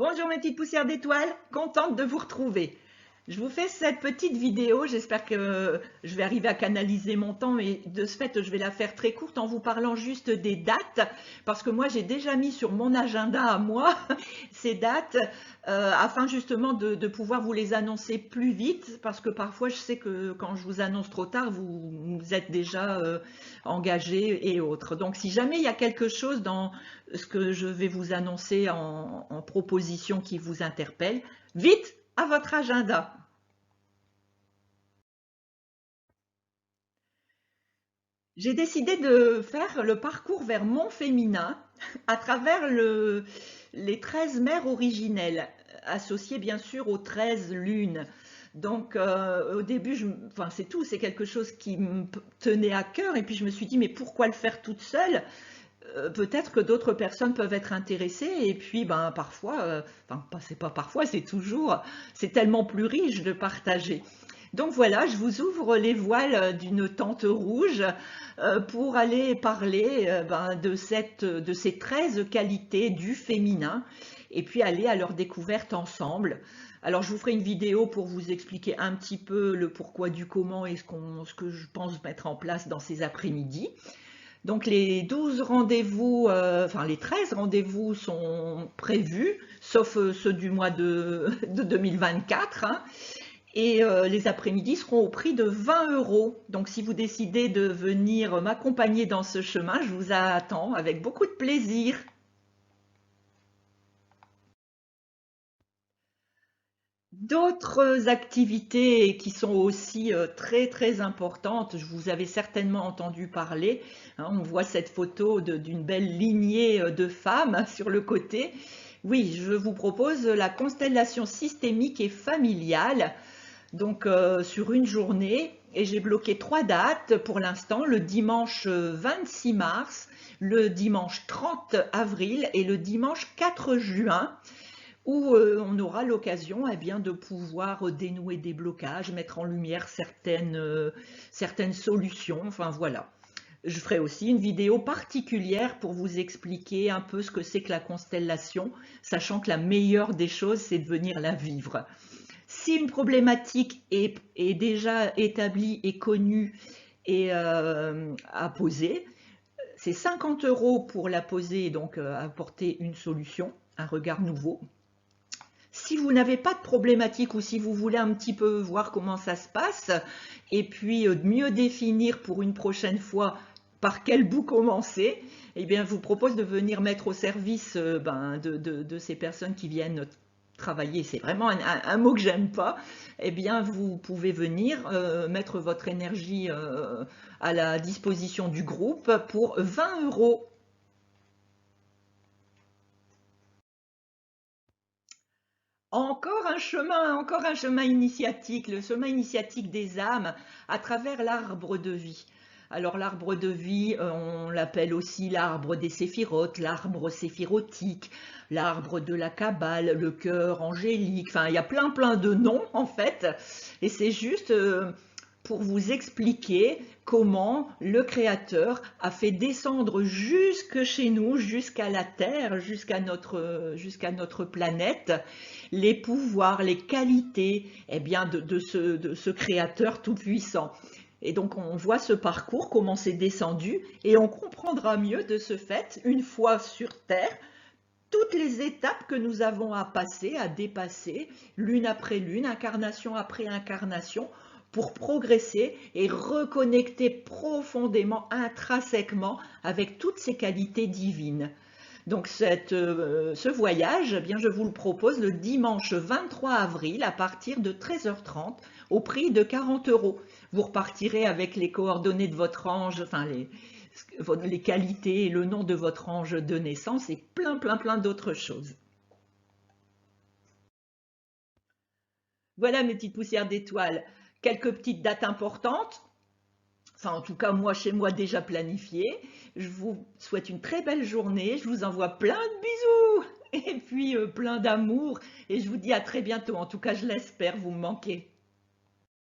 Bonjour mes petites poussières d'étoiles, contente de vous retrouver. Je vous fais cette petite vidéo, j'espère que je vais arriver à canaliser mon temps et de ce fait je vais la faire très courte en vous parlant juste des dates parce que moi j'ai déjà mis sur mon agenda à moi ces dates afin justement de pouvoir vous les annoncer plus vite parce que parfois je sais que quand je vous annonce trop tard vous êtes déjà engagés et autres. Donc si jamais il y a quelque chose dans ce que je vais vous annoncer en proposition qui vous interpelle, vite à votre agenda. J'ai décidé de faire le parcours vers mon féminin à travers les 13 mères originelles, associées bien sûr aux 13 lunes. Donc au début, enfin, c'est tout, c'est quelque chose qui me tenait à cœur et puis je me suis dit mais pourquoi le faire toute seule? Peut-être que d'autres personnes peuvent être intéressées et puis ben parfois, enfin c'est pas parfois, c'est toujours, c'est tellement plus riche de partager. Donc voilà, je vous ouvre les voiles d'une tente rouge pour aller parler ben, de ces 13 qualités du féminin et puis aller à leur découverte ensemble. Alors je vous ferai une vidéo pour vous expliquer un petit peu le pourquoi du comment et ce que je pense mettre en place dans ces après-midi. Donc les 12 rendez-vous, enfin les 13 rendez-vous sont prévus, sauf ceux du mois de 2024. Hein, et les après-midi seront au prix de 20 €. Donc si vous décidez de venir m'accompagner dans ce chemin, je vous attends avec beaucoup de plaisir. D'autres activités qui sont aussi très très importantes, je vous avais certainement entendu parler, hein, on voit cette photo d'une belle lignée de femmes sur le côté. Oui, je vous propose la constellation systémique et familiale, donc sur une journée, et j'ai bloqué 3 dates pour l'instant, le dimanche 26 mars, le dimanche 30 avril et le dimanche 4 juin où on aura l'occasion eh bien, de pouvoir dénouer des blocages, mettre en lumière certaines solutions, enfin voilà. Je ferai aussi une vidéo particulière pour vous expliquer un peu ce que c'est que la constellation, sachant que la meilleure des choses, c'est de venir la vivre. Si une problématique est déjà établie et connue et à poser, c'est 50 € pour la poser et donc apporter une solution, un regard nouveau. Si vous n'avez pas de problématique ou si vous voulez un petit peu voir comment ça se passe et puis mieux définir pour une prochaine fois par quel bout commencer, eh bien, je vous propose de venir mettre au service ben, de ces personnes qui viennent travailler, c'est vraiment un mot que j'aime pas, eh bien, vous pouvez venir mettre votre énergie à la disposition du groupe pour 20 €. Encore un chemin initiatique, le chemin initiatique des âmes à travers l'arbre de vie. Alors l'arbre de vie, on l'appelle aussi l'arbre des séphirotes, l'arbre séphirotique, l'arbre de la Kabbale, le cœur angélique, enfin il y a plein de noms en fait, et c'est juste pour vous expliquer comment le Créateur a fait descendre jusque chez nous, jusqu'à la Terre, jusqu'à notre planète, les pouvoirs, les qualités eh bien, de ce Créateur tout-puissant. Et donc on voit ce parcours, comment c'est descendu, et on comprendra mieux de ce fait, une fois sur Terre, toutes les étapes que nous avons à passer, à dépasser, l'une après l'une, incarnation après incarnation, pour progresser et reconnecter profondément, intrinsèquement, avec toutes ces qualités divines. Donc ce voyage, eh bien, je vous le propose le dimanche 23 avril à partir de 13h30 au prix de 40 €. Vous repartirez avec les coordonnées de votre ange, enfin les qualités et le nom de votre ange de naissance et plein d'autres choses. Voilà mes petites poussières d'étoiles. Quelques petites dates importantes. Enfin, en tout cas, moi, chez moi, déjà planifié. Je vous souhaite une très belle journée. Je vous envoie plein de bisous et puis plein d'amour. Et je vous dis à très bientôt. En tout cas, je l'espère, vous me manquez.